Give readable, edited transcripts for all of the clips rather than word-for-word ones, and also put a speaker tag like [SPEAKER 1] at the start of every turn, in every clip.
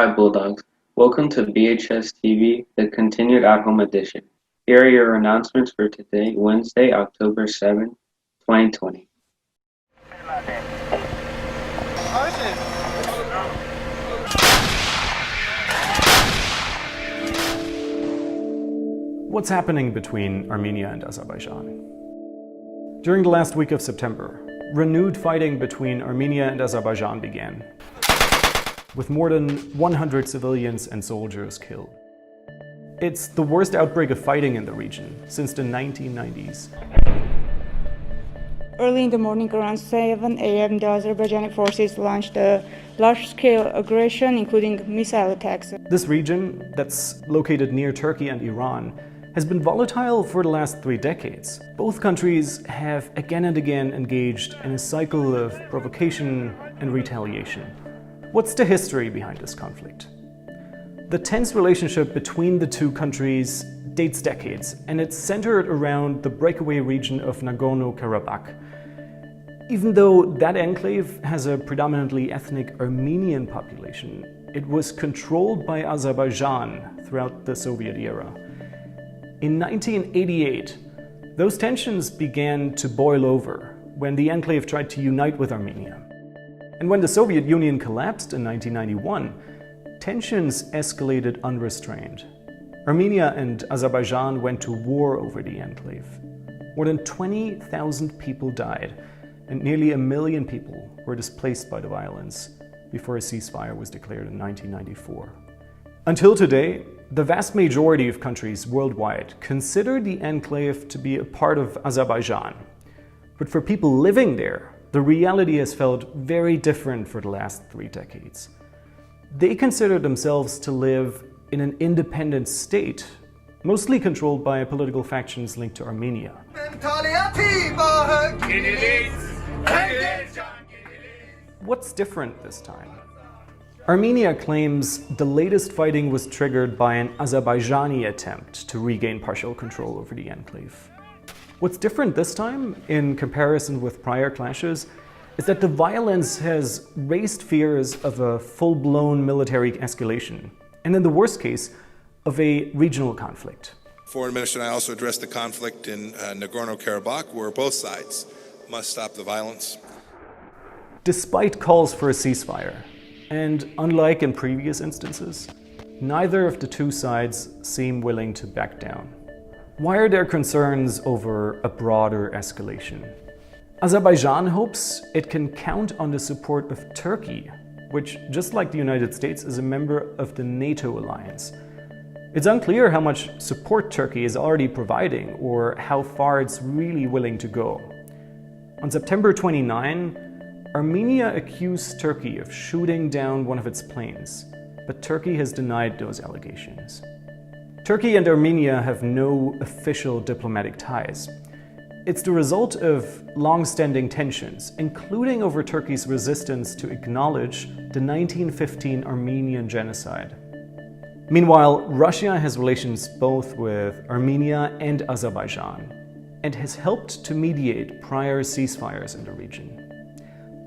[SPEAKER 1] Hi Bulldogs, welcome to BHS-TV, the continued at-home edition. Here are your announcements for today, Wednesday, October 7th, 2020.
[SPEAKER 2] What's happening between Armenia and Azerbaijan? During the last week of September, renewed fighting between Armenia and Azerbaijan began, with more than 100 civilians and soldiers killed. It's the worst outbreak of fighting in the region since the 1990s.
[SPEAKER 3] Early in the morning, around 7 a.m., the Azerbaijani forces launched a large-scale aggression, including missile attacks.
[SPEAKER 2] This region, that's located near Turkey and Iran, has been volatile for the last 3 decades. Both countries have again and again engaged in a cycle of provocation and retaliation. What's the history behind this conflict? The tense relationship between the two countries dates decades, and it's centered around the breakaway region of Nagorno-Karabakh. Even though that enclave has a predominantly ethnic Armenian population, it was controlled by Azerbaijan throughout the Soviet era. In 1988, those tensions began to boil over when the enclave tried to unite with Armenia. And when the Soviet Union collapsed in 1991, tensions escalated unrestrained. Armenia and Azerbaijan went to war over the enclave. More than 20,000 people died, and nearly 1 million people were displaced by the violence before a ceasefire was declared in 1994. Until today, the vast majority of countries worldwide consider the enclave to be a part of Azerbaijan. But for people living there, the reality has felt very different for the last 3 decades. They consider themselves to live in an independent state, mostly controlled by political factions linked to Armenia. What's different this time? Armenia claims the latest fighting was triggered by an Azerbaijani attempt to regain partial control over the enclave. What's different this time, in comparison with prior clashes, is that the violence has raised fears of a full-blown military escalation, and in the worst case, of a regional conflict.
[SPEAKER 4] Foreign Minister and I also addressed the conflict in Nagorno-Karabakh, where both sides must stop the violence.
[SPEAKER 2] Despite calls for a ceasefire, and unlike in previous instances, neither of the two sides seem willing to back down. Why are there concerns over a broader escalation? Azerbaijan hopes it can count on the support of Turkey, which, just like the United States, is a member of the NATO alliance. It's unclear how much support Turkey is already providing or how far it's really willing to go. On September 29, Armenia accused Turkey of shooting down one of its planes, but Turkey has denied those allegations. Turkey and Armenia have no official diplomatic ties. It's the result of long-standing tensions, including over Turkey's resistance to acknowledge the 1915 Armenian genocide. Meanwhile, Russia has relations both with Armenia and Azerbaijan, and has helped to mediate prior ceasefires in the region.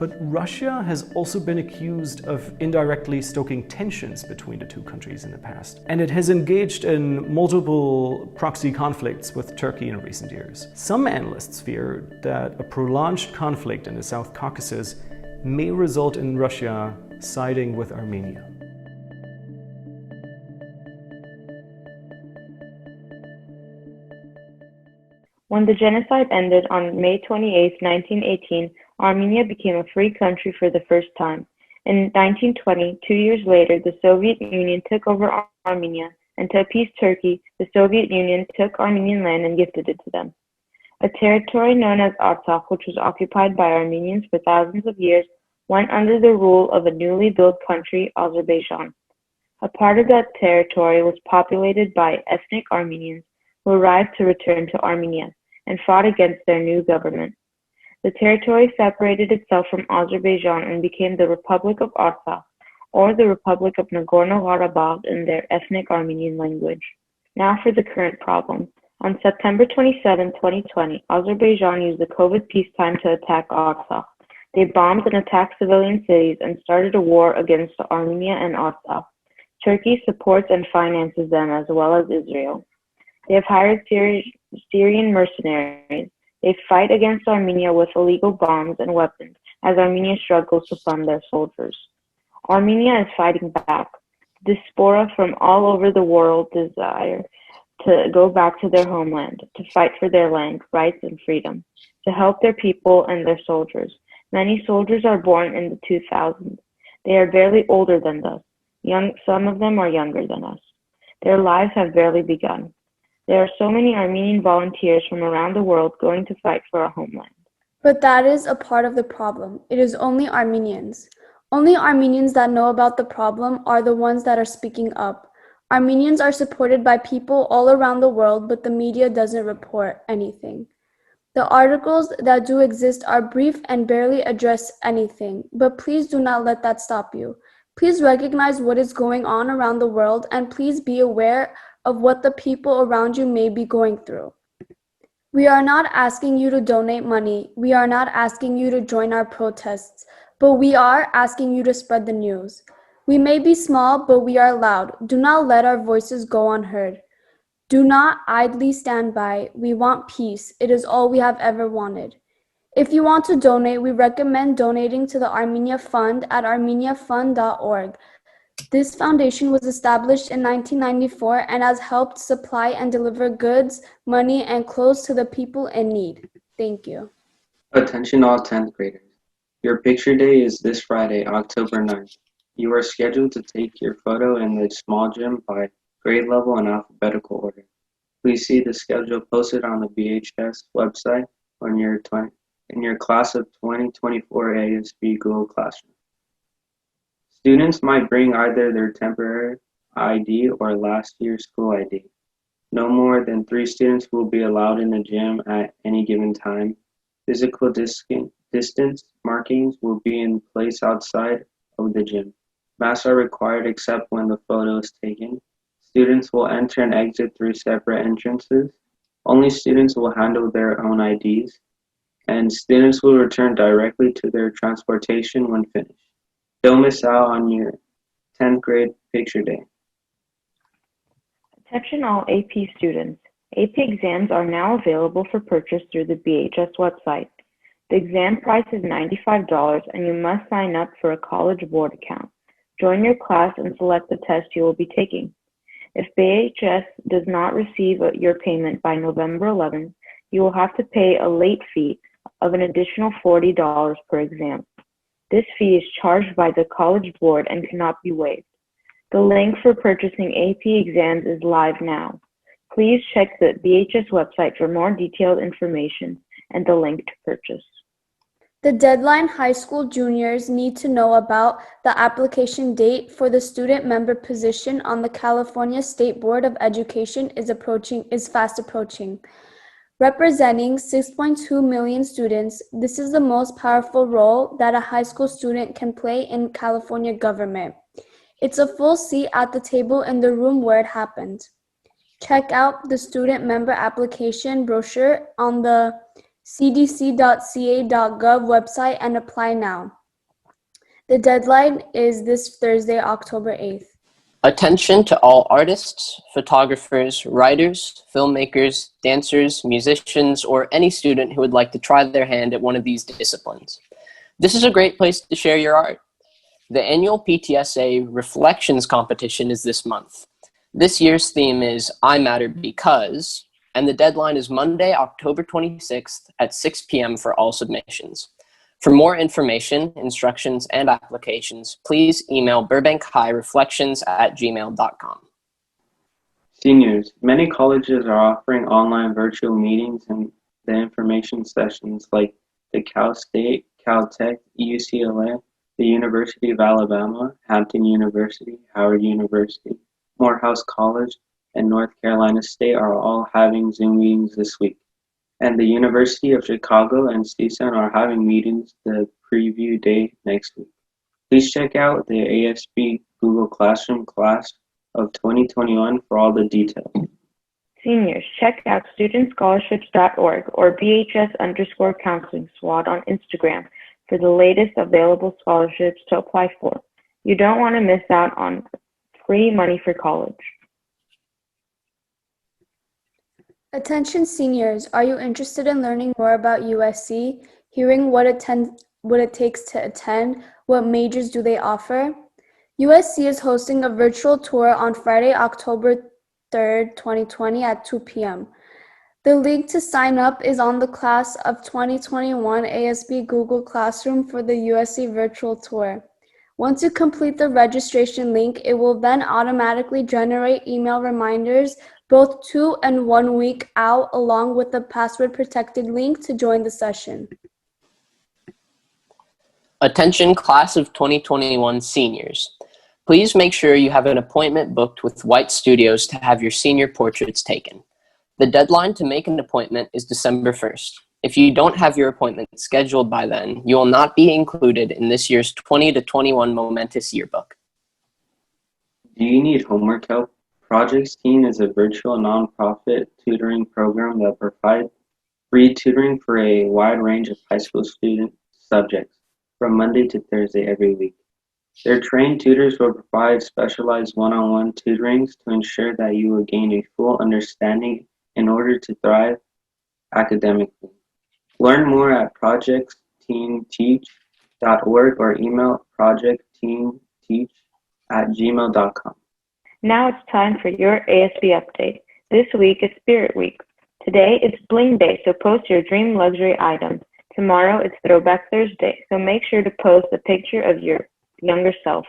[SPEAKER 2] But Russia has also been accused of indirectly stoking tensions between the two countries in the past. And it has engaged in multiple proxy conflicts with Turkey in recent years. Some analysts fear that a prolonged conflict in the South Caucasus may result in Russia siding with Armenia.
[SPEAKER 5] When the genocide ended on May 28, 1918, Armenia became a free country for the first time. In 1920, 2 years later, the Soviet Union took over Armenia, and to appease Turkey, the Soviet Union took Armenian land and gifted it to them. A territory known as Artsakh, which was occupied by Armenians for thousands of years, went under the rule of a newly built country, Azerbaijan. A part of that territory was populated by ethnic Armenians who arrived to return to Armenia and fought against their new government. The territory separated itself from Azerbaijan and became the Republic of Artsakh, or the Republic of Nagorno-Karabakh in their ethnic Armenian language. Now for the current problem. On September 27, 2020, Azerbaijan used the COVID peacetime to attack Artsakh. They bombed and attacked civilian cities and started a war against Armenia and Artsakh. Turkey supports and finances them as well as Israel. They have hired Syrian mercenaries. They fight against Armenia with illegal bombs and weapons as Armenia struggles to fund their soldiers. Armenia is fighting back. Diaspora from all over the world desire to go back to their homeland, to fight for their land, rights, and freedom, to help their people and their soldiers. Many soldiers are born in the 2000s. They are barely older than us. Some of them are younger than us. Their lives have barely begun. There are so many Armenian volunteers from around the world going to fight for our homeland.
[SPEAKER 6] But that is a part of the problem. It is only Armenians. Only Armenians that know about the problem are the ones that are speaking up. Armenians are supported by people all around the world, but the media doesn't report anything. The articles that do exist are brief and barely address anything, but please do not let that stop you. Please recognize what is going on around the world, and please be aware of what the people around you may be going through. We are not asking you to donate money. We are not asking you to join our protests, but we are asking you to spread the news. We may be small, but we are loud. Do not let our voices go unheard. Do not idly stand by. We want peace. It is all we have ever wanted. If you want to donate, we recommend donating to the Armenia Fund at armeniafund.org. This foundation was established in 1994 and has helped supply and deliver goods, money, and clothes to the people in need. Thank you.
[SPEAKER 1] Attention all 10th graders. Your picture day is this Friday, October 9th. You are scheduled to take your photo in the small gym by grade level in alphabetical order. Please see the schedule posted on the BHS website in your class of 2024 ASB Google Classroom. Students might bring either their temporary ID or last year's school ID. No more than 3 students will be allowed in the gym at any given time. Physical distance markings will be in place outside of the gym. Masks are required except when the photo is taken. Students will enter and exit through separate entrances. Only students will handle their own IDs, and students will return directly to their transportation when finished. Don't miss out on your 10th grade picture day.
[SPEAKER 5] Attention all AP students. AP exams are now available for purchase through the BHS website. The exam price is $95 and you must sign up for a College Board account. Join your class and select the test you will be taking. If BHS does not receive your payment by November 11th, you will have to pay a late fee of an additional $40 per exam. This fee is charged by the College Board and cannot be waived. The link for purchasing AP exams is live now. Please check the BHS website for more detailed information and the link to purchase.
[SPEAKER 6] The deadline high school juniors need to know about the application date for the student member position on the California State Board of Education is fast approaching. Representing 6.2 million students, this is the most powerful role that a high school student can play in California government. It's a full seat at the table in the room where it happened. Check out the student member application brochure on the cdc.ca.gov website and apply now. The deadline is this Thursday, October 8th.
[SPEAKER 7] Attention to all artists, photographers, writers, filmmakers, dancers, musicians, or any student who would like to try their hand at one of these disciplines. This is a great place to share your art. The annual PTSA Reflections competition is this month. This year's theme is I Matter Because, and the deadline is Monday, October 26th at 6 p.m. for all submissions. For more information, instructions, and applications, please email burbankhighreflections@gmail.com.
[SPEAKER 1] Seniors, many colleges are offering online virtual meetings and the information sessions like the Cal State, Caltech, UCLA, the University of Alabama, Hampton University, Howard University, Morehouse College, and North Carolina State are all having Zoom meetings this week. And the University of Chicago and CSUN are having meetings the preview day next week. Please check out the ASB Google Classroom class of 2021 for all the details.
[SPEAKER 5] Seniors, check out studentscholarships.org or BHS_counseling SWAT on Instagram for the latest available scholarships to apply for. You don't want to miss out on free money for college.
[SPEAKER 6] Attention seniors, are you interested in learning more about USC, hearing what it takes to attend, what majors do they offer? USC is hosting a virtual tour on Friday, October 3rd, 2020 at 2 p.m. The link to sign up is on the Class of 2021 ASB Google Classroom for the USC virtual tour. Once you complete the registration link, it will then automatically generate email reminders both 2 and 1 week out, along with the password-protected link to join the session.
[SPEAKER 7] Attention Class of 2021 seniors. Please make sure you have an appointment booked with White Studios to have your senior portraits taken. The deadline to make an appointment is December 1st. If you don't have your appointment scheduled by then, you will not be included in this year's 20 to 21 Momentous Yearbook.
[SPEAKER 1] Do you need homework help? Projects Teen is a virtual nonprofit tutoring program that provides free tutoring for a wide range of high school student subjects from Monday to Thursday every week. Their trained tutors will provide specialized one-on-one tutorings to ensure that you will gain a full understanding in order to thrive academically. Learn more at projectteenteach.org or email projectteenteach@gmail.com.
[SPEAKER 5] Now it's time for your ASB update. This week is Spirit Week. Today it's Bling Day, so post your dream luxury items. Tomorrow it's Throwback Thursday, so make sure to post a picture of your younger self.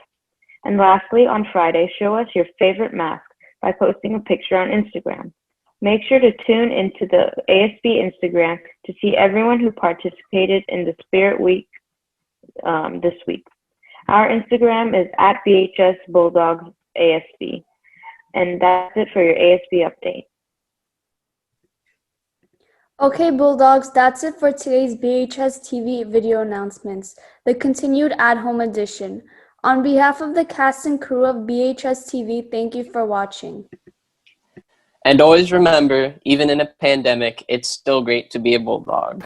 [SPEAKER 5] And lastly, on Friday, show us your favorite mask by posting a picture on Instagram. Make sure to tune into the ASB Instagram to see everyone who participated in the Spirit Week this week. Our Instagram is at BHS Bulldogs ASB. And that's it for your ASB update.
[SPEAKER 6] Okay, Bulldogs, that's it for today's BHS TV video announcements, the continued at-home edition. On behalf of the cast and crew of BHS TV, thank you for watching.
[SPEAKER 7] And always remember, even in a pandemic, it's still great to be a Bulldog.